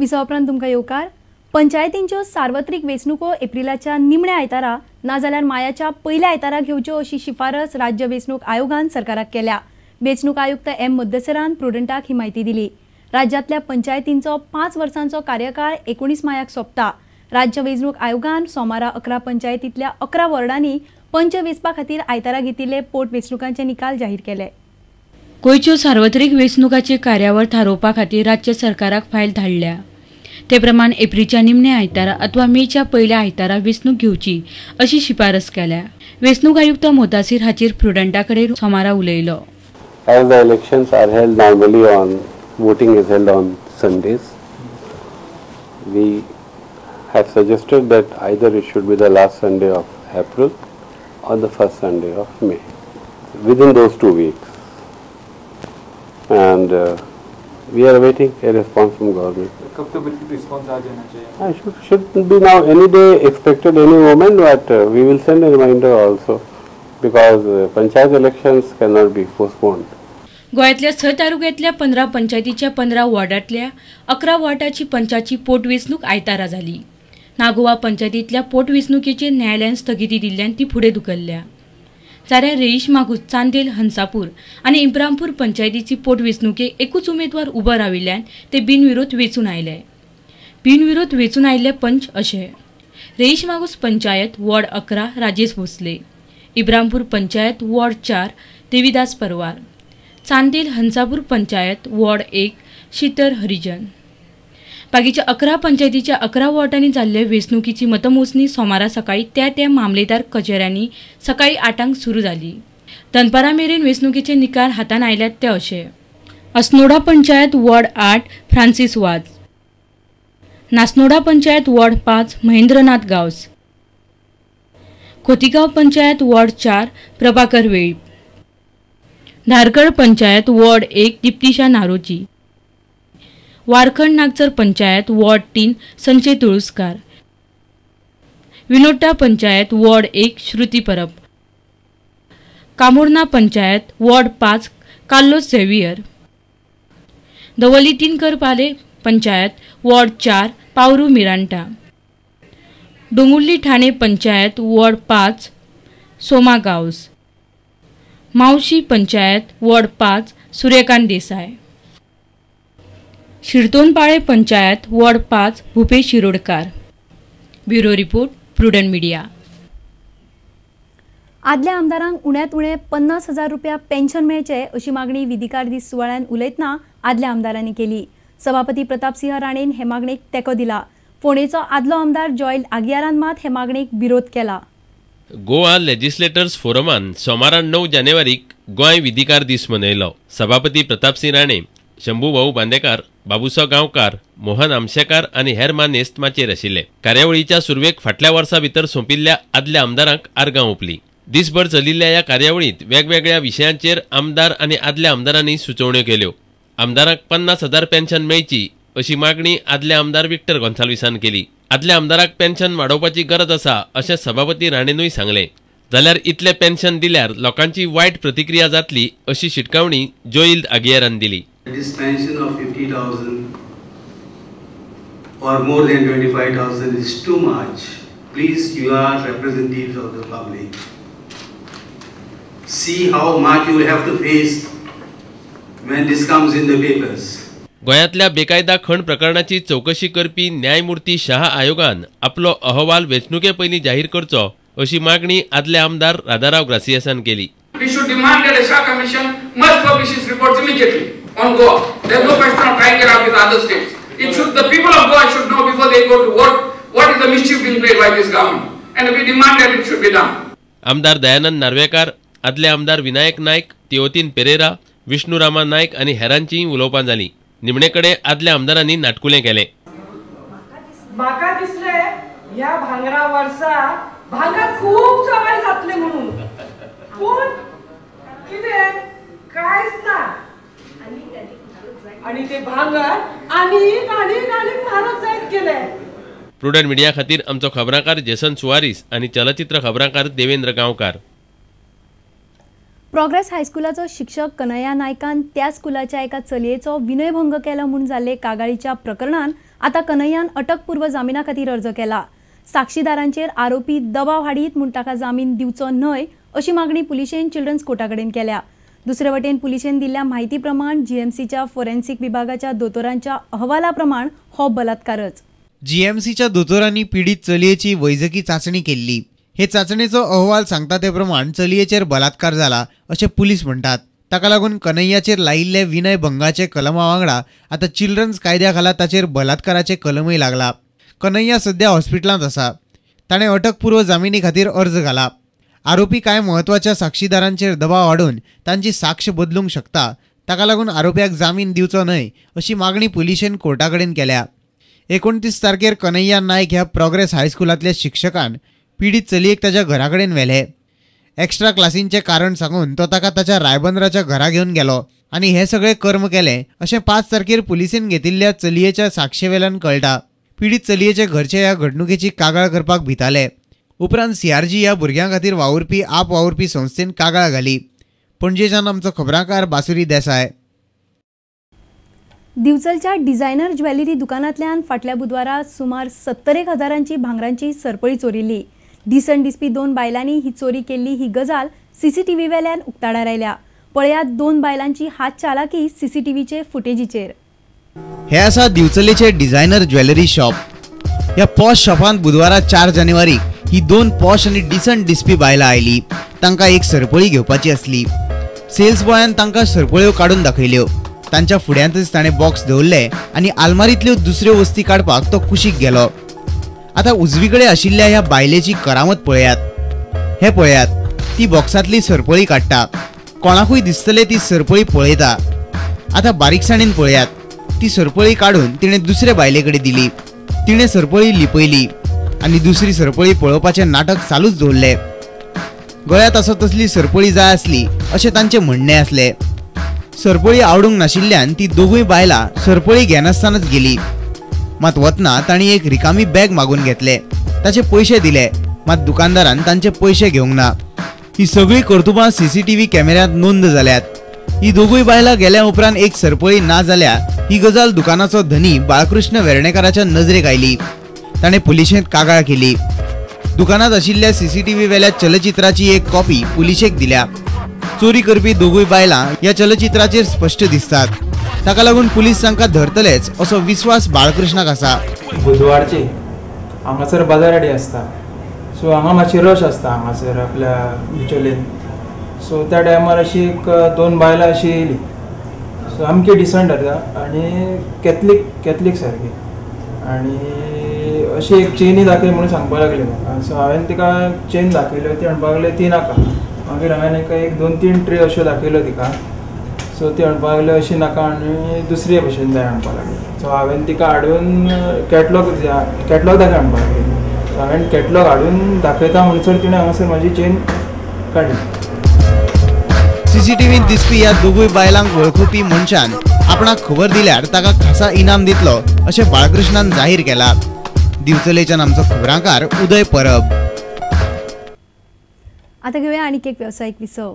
Visa उपरांत तुमकां येवकार। पंचायतींच्यो सार्वत्रिक वेंचणुको एप्रिलाच्या निमण्या आयतारा ना जाल्यार मायाच्या पयल्या आयतारा घेवच्यो अशी शिफारस राज्य वेंचणूक आयोगान सरकाराक केल्या। वेंचणूक आयुक्त एम मुद्दसरान प्रुडंटाक ही म्हायती दिली। राज्यांतल्या पंचायतींचो 5 वर्सांचो कार्यकाळ 19 मायाक सोंपता। राज्य वेंचणूक आयोगान सोमारा 11 पंचायतींतल्या 11 वॉर्डांनी पंच वेंचपा खातीर आयतारा घेतिल्ले पोटवेंचणुकांचे निकाल जाहीर केले। गोंयच्यो सार्वत्रिक वेंचणुकांची कार्यावळ थारोवपा खातीर राज्य सरकाराक फायल धाडल्या। ते प्रमाण एप्रिलच्या निमण्या आयतारा अथवा मेच्या पयल्या आयतारा वेंचणूक घेवची अशी शिफारस केल्या। वेंचणूक आयुक्त मोतासीर हाचेर प्रुडंटाकडेन सोमारा उलयलो। As the elections are held normally on, voting is held on Sundays. We have suggested that either it should be the last Sunday of April or the first Sunday of May, within those 2 weeks. And we are awaiting a response from government. कब तक response आ जाना चाहिए? Should be now, any day expected, any moment, but we will send a reminder also, because panchayat elections cannot be postponed. गोंयांतल्या 6 तालुक्यांतल्या 15 पंचायतीच्या 15 वॉर्डांतल्या 11 वॉर्डाची पंचाची पोटवेंचणूक आयतारा जाली। नागोवा पंचायतींतल्या पोटवेंचणुकेचेर न्यायालयान स्थगिती दिल्ल्यान ती फुडें धुकल्ल्या। जाल्यार रेईश मागूस, चांदेल, हंसापूर आनी इब्रामपूर पंचायतीची पोटवेंचणुकेक एकूच उमेदवार उबो राविल्ल्यान ते बिनविरोध वेंचून आयले। बिनविरोध वेंचून आयिल्ले पंच अशे: रेईश मागूस पंचायत वॉर्ड 11 राजेश भोसले, इब्रामपूर पंचायत वॉर्ड 4 देवीदास परवार, चांदेल हंसापूर पंचायत वॉर्ड 1 शीतर हरिजन। बाकीच्या 11 पंचायतीच्या 11 वॉर्डांनी जाल्ले वेंचणुकीची मतमोजणी सोमारा सकाळी त्या मामलेदार कचेऱ्यांनी सकाळी 8 सुरू जाली। दनपारा मेरेन वेंचणुकीचे निकाल हातान आयल्यात ते अशे: अस्नोडा पंचायत वॉर्ड 8 फ्रांसीस वाज, नासनोडा panchayat ward 5 Mahendranath Gawas, Khotigaon panchayat ward 4 Prabhakar Velip, Dhargad panchayat ward 1 Diptisha Naroji, Warkhand Nagchar panchayat ward 3 Sanjay Tuluskar, Vinota panchayat ward 1 Shruti Parab, Kamorna panchayat ward 5 Carlos Xavier, Davli Tinkarpale panchayat ward 4 Pavru Miranda, Dongurli Thane panchayat ward 5 Soma Gawas, Mauxi panchayat ward 5 Suryakant Desai, Shirtonpale panchayat ward 5 Bhupesh Shirodkar. Bureau report, prudent media. आदल्या आमदारांक उण्यात उणे 50,000 रुपया पेन्शन मेळचे अशी मागणी विधिकार दीस सुवाळ्यान उलयतना आदल्या आमदारांनी केली। सभापती प्रताप सिंह राणेन हे मागणेक तेंको दिला। फोंडेचो आदलो आमदार जॉयल आगियारान मात हे मागणेक विरोध केला। गोवा लेजिस्लेटर्स फोरमान सोमारा 9 जानेवारीक गोंय विधिकार दीस मनयलो। सभापती प्रताप सिंह राणे, शंभू भाऊ बांदेकार, बाबूसाव गांवकार, मोहन आमशेकार आनी हेर मानेस्त माचेर आशिल्ले। कार्यावळीच्या सुरवेक फाटल्या वर्सा भितर सोंपिल्ल्या आदल्या आमदारांक आर्गां ओंपली। दिसभर चलिल्ल्या ह्या कार्यावळींत वेगवेगळ्या विशयांचेर आमदार आनी आदल्या आमदारांनी सुचोवण्यो केल्यो। आमदारांक 50,000 पेन्शन मेळची अशी मागणी आदले आमदार विक्टर गोन्साल्विसान केली। आदल्या आमदाराक पेन्शन वाडोवपाची गरज आसा अशें सभापती राणेनूय सांगलें। जाल्यार इतले पेन्शन दिल्यार लोकांची वायट प्रतिक्रिया जातली अशी शिटकावणी जोईल आगियारान दिली। This pension of 50,000 or more than 25,000 is too much. Please, you are representatives of the public. See how much you will have to face when this comes in the papers. गोंयांतल्या बेकायदा खण प्रकरणाची चौकशी करपी न्यायमूर्ती शाह आयोगान आपलो अहवाल वेंचणुके पयलीं जाहीर करचो अशी मागणी आदले आमदार राधाराव ग्रासियासान केली। We should demand that the Shah Commission must publish its reports immediately on Goa. There is no question of trying it out with other states. It should, the people of Goa should know before they go to vote what is the mischief being played by this government, and we demand that it should be done. आमदार दयानंद नार्वेकार, आदले आमदार विनायक नायक, तिओतीन पेरेरा, विष्णुरामा नायक आनी हेरांचीय उलोवपां जाली। निमणेकडे आदल्या आमदारांनी नाटकुलें केलें। म्हाका दिसले ह्या भांगरा वर्सा भांगर खूब सवाय जातले म्हणून, पूण कितें कांयच ना आनी ते भांगर आनीक म्हारग जायत गेले। प्रुडंट मिडिया खातीर आमचो खबराकार जेसन सुवारीस आनी चलचित्र खबराकार देवेंद्र गांवकार। प्रोग्रेस हायस्कुलाचो शिक्षक कन्हैया नायकान त्या स्कुलाच्या एका चलयेचो विनयभंग केला म्हणून जाल्ले कागाळीच्या प्रकरणान आता कन्हैयान अटकपूर्व जामिना खातीर अर्ज केला. साक्षीदारांचेर आरोपी दबाव हाडीत म्हूण ताका जामीन दिवचो न्हय अशी मागणी पुलिशेन चिल्ड्रन्स कोर्टा कडेन केल्या. दुसरे वटेन पुलिशेन दिल्ल्या म्हायती प्रमाण जीएमसीच्या फोरेन्सिक विभागाच्या दोतोरांच्या अहवाला प्रमाण हो बलात्कारच. जीएमसीच्या दोतोरांनी पीडित चलयेची वैजकी चाचणी केल्ली. हे चाचणेचो अहवाल सांगता ते प्रमाण चलयेचेर बलात्कार जाला अशें पुलीस म्हणटात. ताका लागून कन्हैयाचेर लायिल्ले विनय भंगाचे कलमा वांगडा आता चिल्ड्रन्स कायद्या खाला ताचेर बलात्काराचे कलमय लागला. कन्हैया सध्या हॉस्पिटलांत आसा. ताणें अटकपूर्व जामिनी खातीर अर्ज घाला. आरोपी कांय म्हत्वाच्या साक्षीदारांचेर दबाव हाडून तांची साक्ष बदलूंक शकता. ताका लागून आरोप्याक जामीन दिवचो न्हय अशी मागणी पुलिशेन कोर्टा कडेन केल्या. 29 तारखेर कन्हैया नायक ह्या प्रोग्रेस हायस्कुलांतल्या शिक्षकान पीडित चलयेक ताच्या घरा कडेन व्हेले. एक्स्ट्रा क्लासींचे कारण सांगून तो ताका ताच्या रायबंदराच्या घरा घेवन गेलो आनी हे सगळे कर्म केले अशें 5 तारखेर पुलिसेन घेतिल्ल्या चलयेच्या साक्षेवेल्यान कळटा. पीडित चलयेचे घरचे ह्या घडणुकेची कागाळ करपाक भिताले. उपरांत CRG ह्या भुरग्यां खातीर वावुरपी आप वावुरपी संस्थेन कागाळ घाली. पणजेच्यान आमचो खबराकार बासुरी देसाय. दिवचलच्या डिझायनर ज्वेलरी दुकानांतल्यान फाटल्या बुधवारा सुमार 70,000 भांगरांची सरपळी चोरिल्ली. दिसन दिसपी 2 बायलांनी ही चोरी केल्ली ही गजाल CCTV वेल्यान उक्ताडार आयल्या. पळयात 2 बायलांची हात चालाकी CCTVचे फुटेजीचेर. हे आसा दिवचलेचे डिझायनर ज्वेलरी शॉप. ह्या पॉश शॉपांत बुधवारा 4 जानेवारीक ही 2 पॉश आनी डिसंट दिसपी बायलां आयली. तांकां एक सरपळी घेवपाची आसली. सेल्स बॉयान तांकां सरपळ्यो काडून दाखयल्यो. तांच्या फुड्यांतच ताणें बॉक्स दवरले आनी आलमारींतल्यो दुसऱ्यो वस्ती काडपाक तो कुशीक गेलो. आतां उजवीकडे आशिल्ल्या ह्या बायलेची करामत पळयात. हे पळयात, ती बॉक्सांतली सरपळी काडटा. कोणाकूय दिसतले ती सरपळी पळयता. आतां बारीकसाणेन पळयात, ती सरपळी काडून तिणें दुसरे बायले कडेन दिली. तिणें सरपळी लिपयली आनी दुसरी सरपळी पळोवपाचें नाटक चालूच दवरलें. गळ्यांत असो तसली सरपळी जाय आसली अशें तांचें म्हणणें आसलें. सरपळी आवडूंक नाशिल्ल्यान ती दोगूय बायलां सरपळी घेनासतनाच गेली. मात वतना तांणी एक रिकामी बॅग मागून घेतले. ताचे पयशे दिले, मात दुकानदारान तांचे पयशे घेवंक ना. ही सगळी कर्तुबां CCTV कॅमेऱ्यांत नोंद जाल्यात. ही दोगूय बायलां गेल्या उपरांत एक सरपळी ना जाल्या ही गजाल दुकानाचो धनी बाळकृष्ण वेर्णेकाराच्या नजरेक आयली. ताणें पुलिशेंत कागाळ केली. दुकानात आशिल्ल्या CCTV वेल्या चलचित्राची एक कॉपी पुलिशेक दिल्या. चोरी करपी दोगूय बायलां ह्या चलचित्राचेर स्पश्ट दिसतात. ताका लागून पुलीस तांकां धरतलेच असो विश्वास बाळकृष्णाक आसा. बुधवारची हांगासर बाजाराडी आसता, सो हांगा मातशी रश आसता हांगासर आपल्या बिचोलेन. सो त्या टायमार अशी एक 2 बायलां अशी येयली. सो सामकी डिसंट आसा आनी कॅथलीक सारकी. आनी अशी एक चेनी दाखय म्हणून सांगपाक लागली म्हाका. सो हांवें तिका चेन दाखयल्यो. ती म्हणपाक लागली ती नाका. मागीर हांवें एक 2-3 ट्रे अश्यो दाखयल्यो तिका. सो ती म्हणपाक लागली अशी नाका आनी दुसरे भशेन जाय म्हणपाक लागली. सो हांवें तिका हाडून कॅटलॉग दाखय म्हणपाक लागली. सो हांवें कॅटलॉग हाडून दाखयता म्हणसर तिणें हांगासर म्हाजी चेन काडली. CCTVत दिसपी ह्या दोगूय बायलांक वळखुपी मनशान आपणाक खबर दिल्यार ताका खासा इनाम दितलो अशें बाळकृष्णान जाहीर केला. दिवचलेच्यान आमचो खबराकार उदय परब. आता घेऊया आणखी एक व्यावसायिक विसव.